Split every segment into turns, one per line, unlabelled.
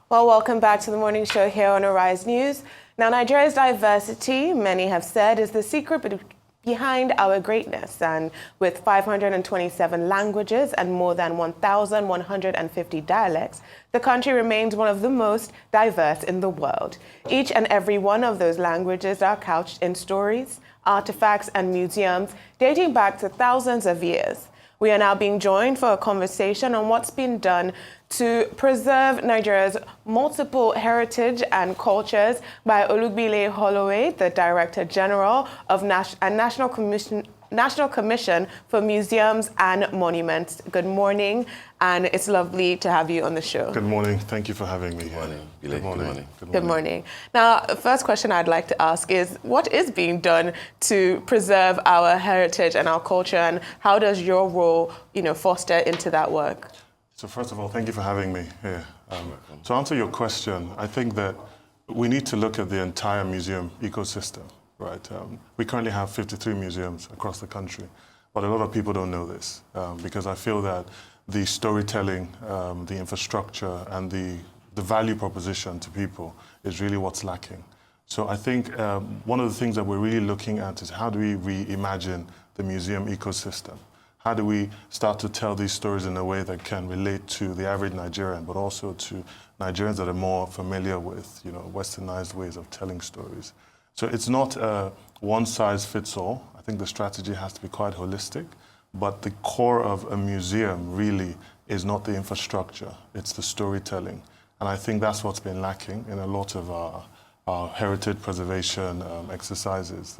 Well, welcome back to the morning show here on Arise News. Now, Nigeria's diversity, many have said, is the secret behind our greatness. And with 527 languages and more than 1,150 dialects, the country remains one of the most diverse in the world. Each and every one of those languages are couched in stories, artifacts, and museums dating back to thousands of years. We are now being joined for a conversation on what's been done to preserve Nigeria's multiple heritage and cultures by Olugbile Holloway, the Director General of National Commission for Museums and Monuments. Good morning, and it's lovely to have you on the show.
Good morning. Thank you for having me.
Good morning.
Good morning.
Good morning. Now, the first question I'd like to ask is, what is being done to preserve our heritage and our culture, and how does your role, foster into that work?
So first of all, thank you for having me here. To answer your question, I think that we need to look at the entire museum ecosystem, right? We currently have 53 museums across the country, but a lot of people don't know this because I feel that the storytelling, the infrastructure, and the value proposition to people is really what's lacking. So I think one of the things that we're really looking at is how do we reimagine the museum ecosystem? How do we start to tell these stories in a way that can relate to the average Nigerian, but also to Nigerians that are more familiar with, westernized ways of telling stories? So it's not a one-size-fits-all. I think the strategy has to be quite holistic, but the core of a museum really is not the infrastructure, it's the storytelling. And I think that's what's been lacking in a lot of our heritage preservation exercises,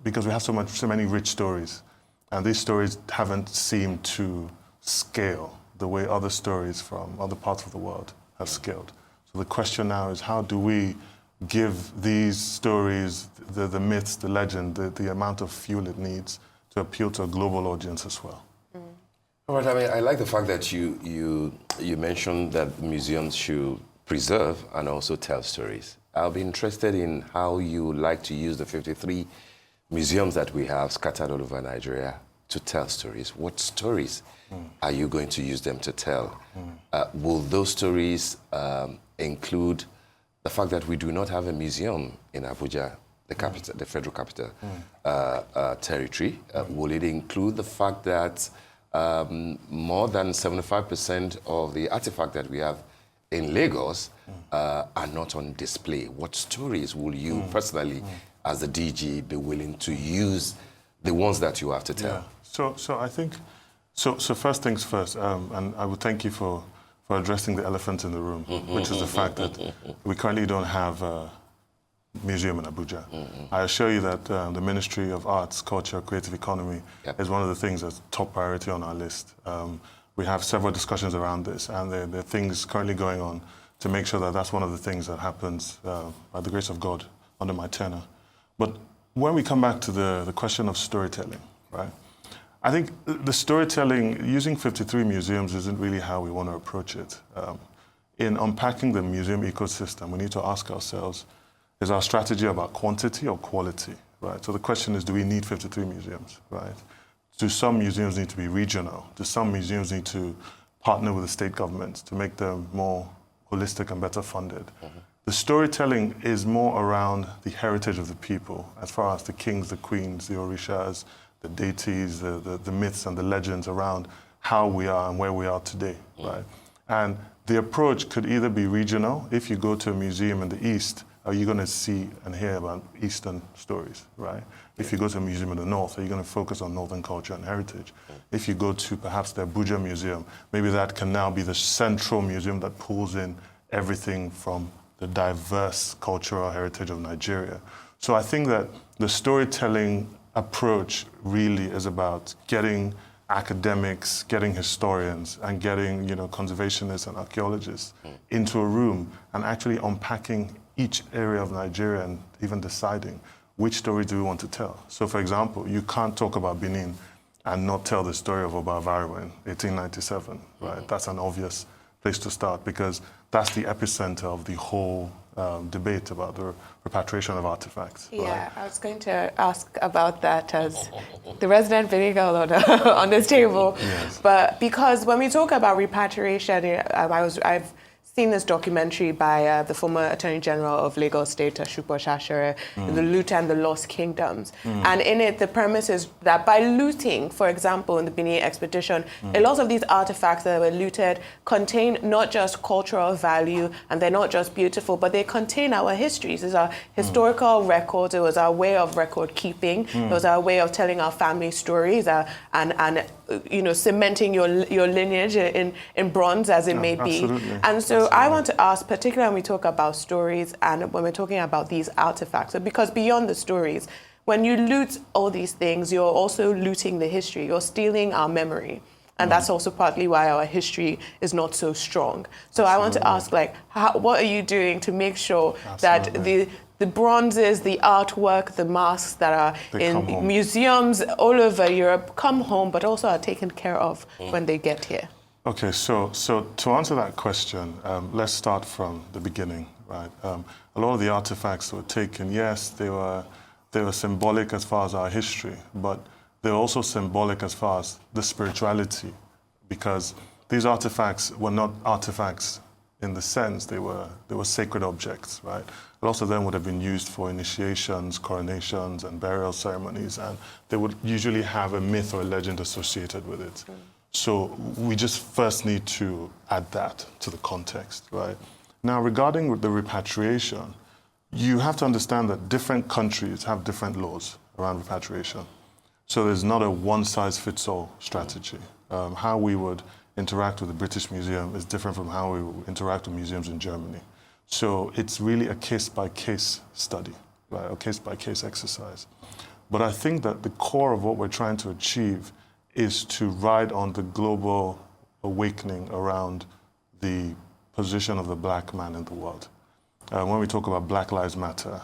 because we have so many rich stories. And these stories haven't seemed to scale the way other stories from other parts of the world have scaled. So the question now is, how do we give these stories, the myths, the legend, the amount of fuel it needs to appeal to a global audience as well?
All right, I like the fact that you mentioned that museums should preserve and also tell stories. I'll be interested in how you like to use the 53 museums that we have scattered all over Nigeria to tell stories. What stories are you going to use them to tell? Will those stories include the fact that we do not have a museum in Abuja, the capital, the federal capital territory? Will it include the fact that more than 75% of the artifacts that we have in Lagos are not on display? What stories will you personally, as the DG, be willing to use the ones that you have to tell?
Yeah. So I think, so first things first, and I would thank you for addressing the elephant in the room, which is the fact that we currently don't have a museum in Abuja. I assure you that the Ministry of Arts, Culture, Creative Economy is one of the things that's top priority on our list. We have several discussions around this, and there are things currently going on to make sure that that's one of the things that happens by the grace of God under my tenure. But when we come back to the question of storytelling, right? I think the storytelling, using 53 museums isn't really how we want to approach it. In unpacking the museum ecosystem, we need to ask ourselves, is our strategy about quantity or quality, right? So the question is, do we need 53 museums, right? Do some museums need to be regional? Do some museums need to partner with the state governments to make them more holistic and better funded? The storytelling is more around the heritage of the people, as far as the kings, the queens, the orishas, the deities, the myths and the legends around how we are and where we are today, right? And the approach could either be regional. If you go to a museum in the East, are you going to see and hear about Eastern stories, right? If you go to a museum in the North, are you going to focus on Northern culture and heritage? If you go to perhaps the Abuja Museum, maybe that can now be the central museum that pulls in everything from the diverse cultural heritage of Nigeria. So I think that the storytelling approach really is about getting academics, getting historians, and getting conservationists and archaeologists into a room and actually unpacking each area of Nigeria and even deciding which story do we want to tell. So for example, you can't talk about Benin and not tell the story of Oba Avaro in 1897, right? That's an obvious place to start because that's the epicenter of the whole debate about the repatriation of artifacts.
Yeah,
right?
I was going to ask about that as the resident vinegar on this table.
Yes.
But because when we talk about repatriation, I've seen this documentary by the former Attorney General of Lagos State, Shupo Shashere, The Loot and the Lost Kingdoms. And in it, the premise is that by looting, for example, in the Benin expedition, a lot of these artifacts that were looted contain not just cultural value, and they're not just beautiful, but they contain our histories. These are historical records. It was our way of record keeping. It was our way of telling our family stories and cementing your lineage in bronze, as it may be.
Absolutely.
And so I want to ask, particularly when we talk about stories and when we're talking about these artifacts, because beyond the stories, when you loot all these things, you're also looting the history. You're stealing our memory. And that's also partly why our history is not so strong. So I want to ask, what are you doing to make sure that the bronzes, the artwork, the masks that are in museums all over Europe come home, but also are taken care of when they get here?
Okay, so to answer that question, let's start from the beginning, right? A lot of the artifacts that were taken, yes, they were symbolic as far as our history, but they're also symbolic as far as the spirituality, because these artifacts were not artifacts in the sense they were sacred objects, right? A lot of them would have been used for initiations, coronations, and burial ceremonies, and they would usually have a myth or a legend associated with it. So we just first need to add that to the context, right? Now, regarding the repatriation, you have to understand that different countries have different laws around repatriation. So there's not a one-size-fits-all strategy. How we would interact with the British Museum is different from how we would interact with museums in Germany. So it's really a case-by-case study, right? A case-by-case exercise. But I think that the core of what we're trying to achieve is to ride on the global awakening around the position of the black man in the world. When we talk about Black Lives Matter,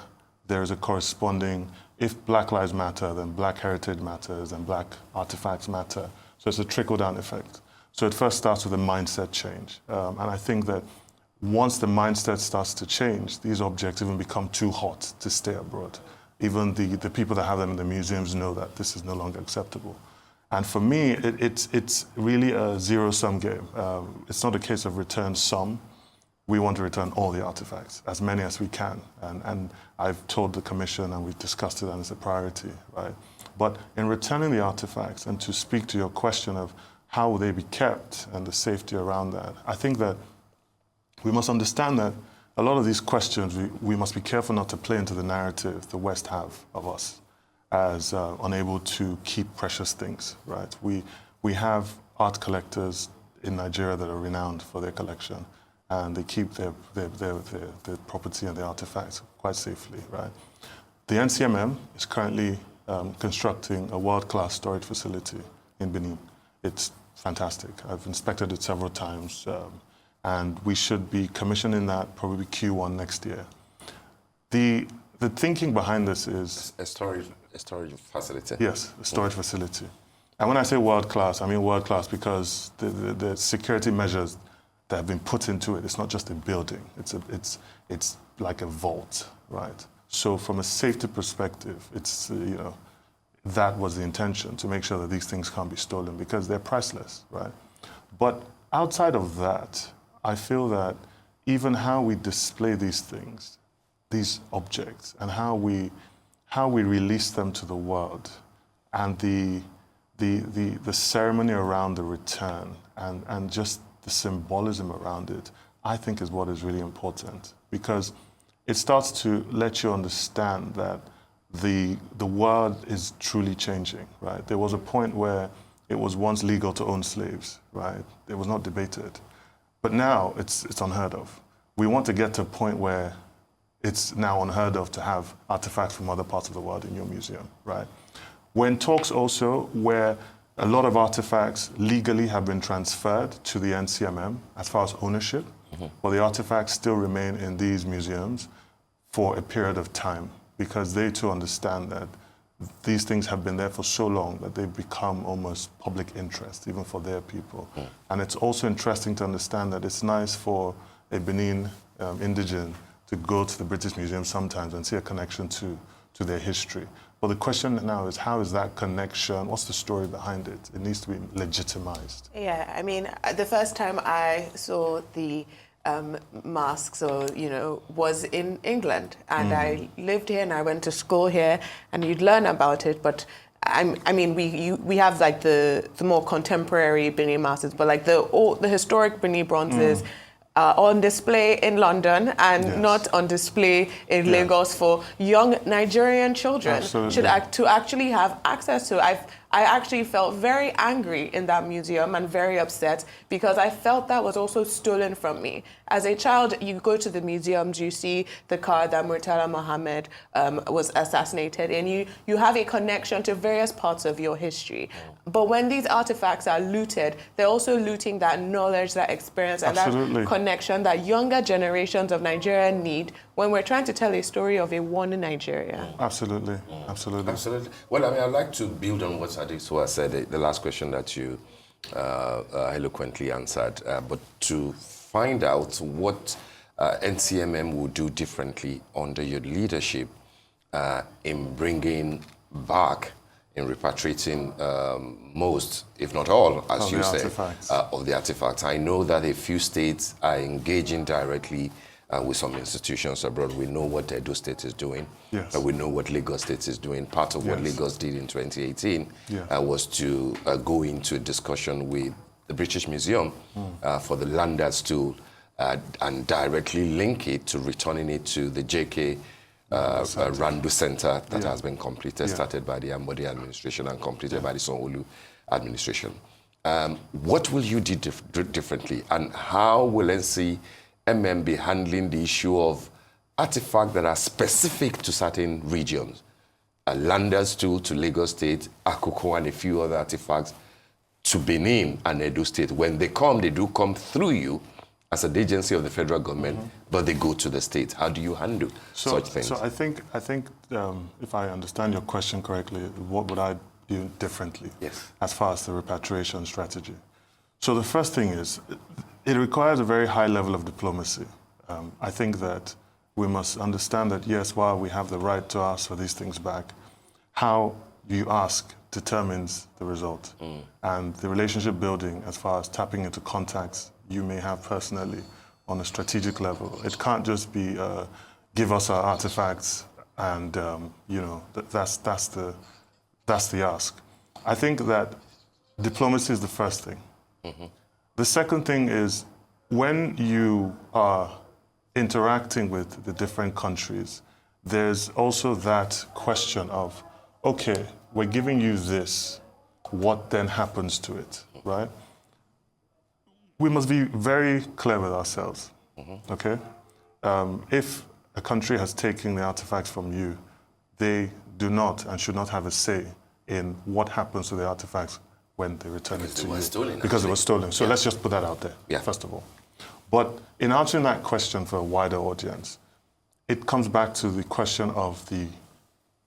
there is a corresponding, if Black Lives Matter, then Black heritage matters and Black artifacts matter. So it's a trickle-down effect. So it first starts with a mindset change. And I think that once the mindset starts to change, these objects even become too hot to stay abroad. Even the people that have them in the museums know that this is no longer acceptable. And for me, it's really a zero-sum game. It's not a case of return some. We want to return all the artifacts, as many as we can. And I've told the Commission, and we've discussed it, and it's a priority, right? But in returning the artifacts, and to speak to your question of how will they be kept and the safety around that, I think that we must understand that a lot of these questions, we must be careful not to play into the narrative the West have of us as unable to keep precious things, right? We have art collectors in Nigeria that are renowned for their collection, and they keep their property and their artifacts quite safely, right? The NCMM is currently constructing a world-class storage facility in Benin. It's fantastic. I've inspected it several times, and we should be commissioning that probably Q1 next year. The thinking behind this is... A storage facility? Yes, a storage facility. And when I say world-class, I mean world-class because the security measures that have been put into it, it's not just a building, it's like a vault, right? So from a safety perspective, it's, that was the intention, to make sure that these things can't be stolen because they're priceless, right? But outside of that, I feel that even how we display these things, these objects, and how we release them to the world, and the ceremony around the return, and just the symbolism around it, I think is what is really important, because it starts to let you understand that the world is truly changing, right? There was a point where it was once legal to own slaves, right? It was not debated. But now it's unheard of. We want to get to a point where it's now unheard of to have artifacts from other parts of the world in your museum, right? When talks also where a lot of artifacts legally have been transferred to the NCMM as far as ownership, but the artifacts still remain in these museums for a period of time, because they too understand that these things have been there for so long that they've become almost public interest, even for their people. And it's also interesting to understand that it's nice for a Benin indigene to go to the British Museum sometimes and see a connection to their history. But the question now is, how is that connection, what's the story behind it? It needs to be legitimized.
Yeah, I mean, the first time I saw the masks or, was in England. And I lived here and I went to school here and you'd learn about it. But we have like the more contemporary Benin masks, but like the historic Benin bronzes on display in London and not on display in Lagos for young Nigerian children to actually have access to. I actually felt very angry in that museum and very upset because I felt that was also stolen from me. As a child, you go to the museums, you see the car that Murtala Mohammed was assassinated in. You have a connection to various parts of your history. But when these artifacts are looted, they're also looting that knowledge, that experience, and that connection that younger generations of Nigeria need when we're trying to tell a story of a one Nigeria.
Absolutely.
Well, I'd like to build on what Adesua said, the last question that you eloquently answered, but to find out what NCMM will do differently under your leadership in bringing back, in repatriating most, if not all, as you say, of the artifacts. I know that a few states are engaging directly with some institutions abroad. We know what Edo State is doing.
Yes.
We know what Lagos State is doing. Part of what Lagos did in 2018 was to go into a discussion with the British Museum for the Landers tool and directly link it to returning it to the JK Randu Center that has been completed, started by the Ambode administration and completed by the Sanwo-Olu administration. What will you do differently, and how will NCMM be handling the issue of artifacts that are specific to certain regions? Landers tool to Lagos State, Akoko and a few other artifacts to Benin and Edo State. When they do come through you as an agency of the federal government, but they go to the state. How do you handle such things?
So I think if I understand your question correctly, what would I do differently as far as the repatriation strategy? So the first thing is, it requires a very high level of diplomacy. I think that we must understand that, yes, while we have the right to ask for these things back, how you ask determines the result. And the relationship building, as far as tapping into contacts you may have personally on a strategic level. It can't just be give us our artifacts and that's the ask. I think that diplomacy is the first thing. The second thing is, when you are interacting with the different countries, there's also that question of, okay, we're giving you this, what then happens to it, right? We must be very clear with ourselves, okay? If a country has taken the artifacts from you, they do not and should not have a say in what happens to the artifacts when they return it to you. Because they were stolen. So let's just put that out there, first of all. But in answering that question for a wider audience, it comes back to the question of the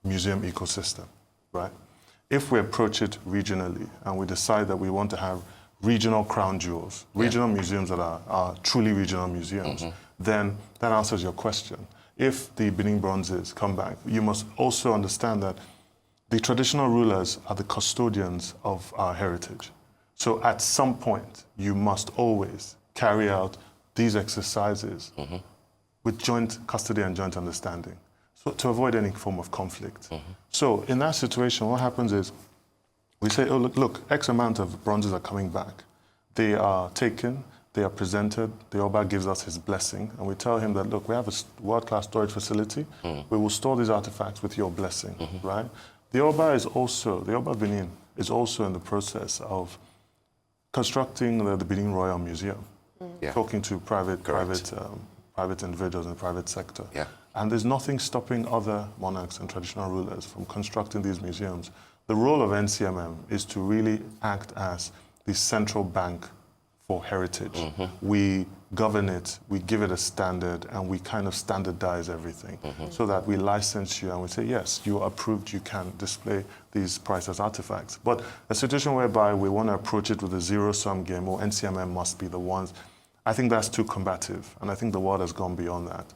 museum ecosystem, right? If we approach it regionally and we decide that we want to have regional crown jewels, regional museums that are truly regional museums, then that answers your question. If the Benin bronzes come back, you must also understand that the traditional rulers are the custodians of our heritage. So at some point, you must always carry out these exercises with joint custody and joint understanding, so to avoid any form of conflict. So in that situation, what happens is, we say, oh, look, X amount of bronzes are coming back. They are taken, they are presented, the Oba gives us his blessing, and we tell him that, look, we have a world-class storage facility. We will store these artifacts with your blessing, right? The Oba Benin is also in the process of constructing the Benin Royal Museum, talking to private individuals in the private sector. And there's nothing stopping other monarchs and traditional rulers from constructing these museums. The role of NCMM is to really act as the central bank for heritage. We govern it, we give it a standard, and we kind of standardize everything so that we license you and we say, yes, you are approved, you can display these priceless artifacts. But a situation whereby we want to approach it with a zero-sum game, or NCMM must be the ones, I think that's too combative, and I think the world has gone beyond that.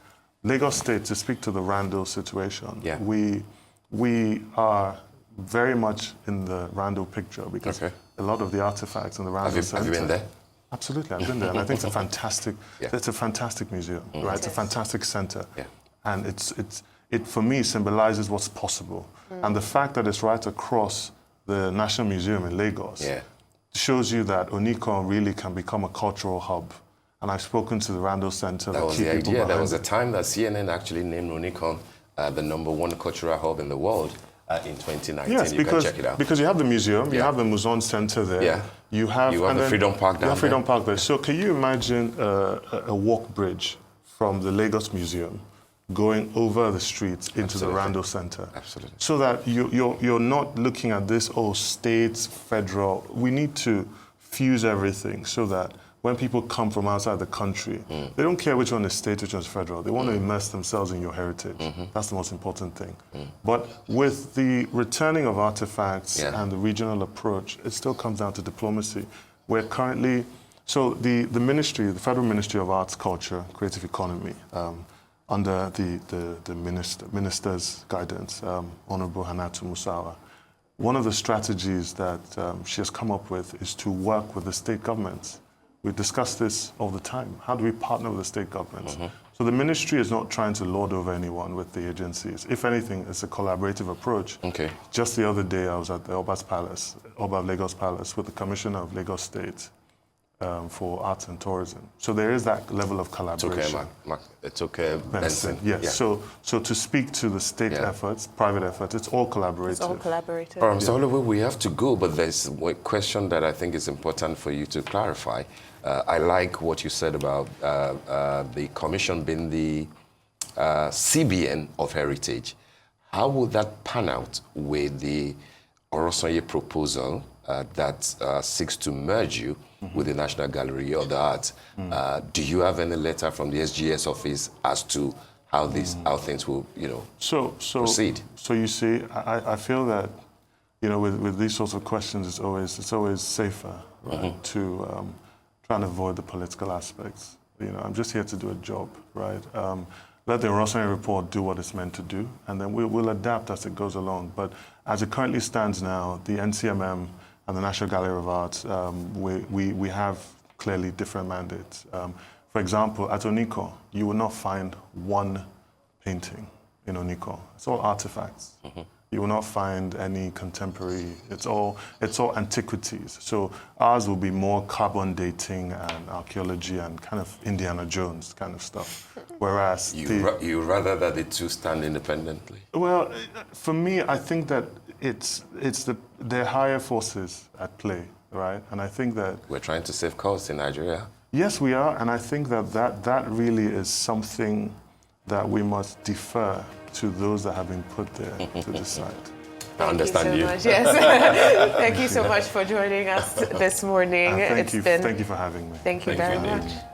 Lagos State, to speak to the Randall situation, we are very much in the Randall picture because a lot of the artifacts in the Randall Center...
Have you been there?
Absolutely, I've been there, and I think it's a fantastic,
Yeah.
it's a fantastic museum, right? It's a fantastic center,
Yeah.
and it for me symbolizes what's possible, and the fact that it's right across the National Museum in Lagos
Yeah.
shows you that Onikon really can become a cultural hub. And I've spoken to the Randall Center.
That was
key
the
people
idea. There
behind
was a
it.
time that CNN actually named Unicon the #1 cultural hub in the world in 2019.
Yes,
You
because,
can check it out.
because you have the museum, you
Yeah.
have the Museum Center there.
Yeah.
You have
You have
and
the
then
Freedom Park
You
down
have Freedom
there.
Park there. So can you imagine a walk bridge from the Lagos Museum going over the streets into
Absolutely.
the Randall Center?
Absolutely.
So that you're not looking at this, states, federal. We need to fuse everything so that when people come from outside the country, they don't care which one is state, which one is federal. They want to immerse themselves in your heritage. That's the most important thing. But with the returning of artifacts
Yeah.
and the regional approach, it still comes down to diplomacy. We're currently, so the ministry, the Federal Ministry of Arts, Culture, Creative Economy, under the minister's guidance, Honorable Hannatu Musawa, one of the strategies that she has come up with is to work with the state governments. We discuss this all the time. How do we partner with the state governments? So the ministry is not trying to lord over anyone with the agencies. If anything, it's a collaborative approach.
Okay.
Just the other day, I was at the Oba's Palace, Oba of Lagos Palace, with the Commissioner of Lagos State for Arts and Tourism. So there is that level of
It's
collaboration.
okay, Mark. It's okay, Benson.
Yes.
Yeah.
So to speak to the state
Yeah.
efforts, private efforts, it's all collaborative.
It's all collaborative.
Mr. Holloway, we have to go, but there's a question that I think is important for you to clarify. I like what you said about the commission being the CBN of heritage. How would that pan out with the Orosanye proposal that seeks to merge you with the National Gallery of the Arts? Do you have any letter from the SGS office as to how things will, proceed?
So you see, I feel that, with these sorts of questions, it's always safer, right, to try and avoid the political aspects. I'm just here to do a job, right? Let the Orosanye report do what it's meant to do, and then we'll adapt as it goes along. But as it currently stands now, the NCMM and the National Gallery of Arts, we have clearly different mandates. For example, at Oniko, you will not find one painting in Oniko. It's all artifacts. You will not find any contemporary. It's all antiquities. So ours will be more carbon dating and archaeology and kind of Indiana Jones kind of stuff. Whereas
You rather that the two stand independently?
well, for me, I think that there are higher forces at play, right? And I think that
We're trying to save costs in Nigeria.
yes, we are, and I think that really is something that we must defer to those that have been put there to decide.
I understand you.
Thank you so much. Yes. Thank you so much for joining us this morning.
Thank you for having me.
Thank you
Thank
very
you, indeed.
much.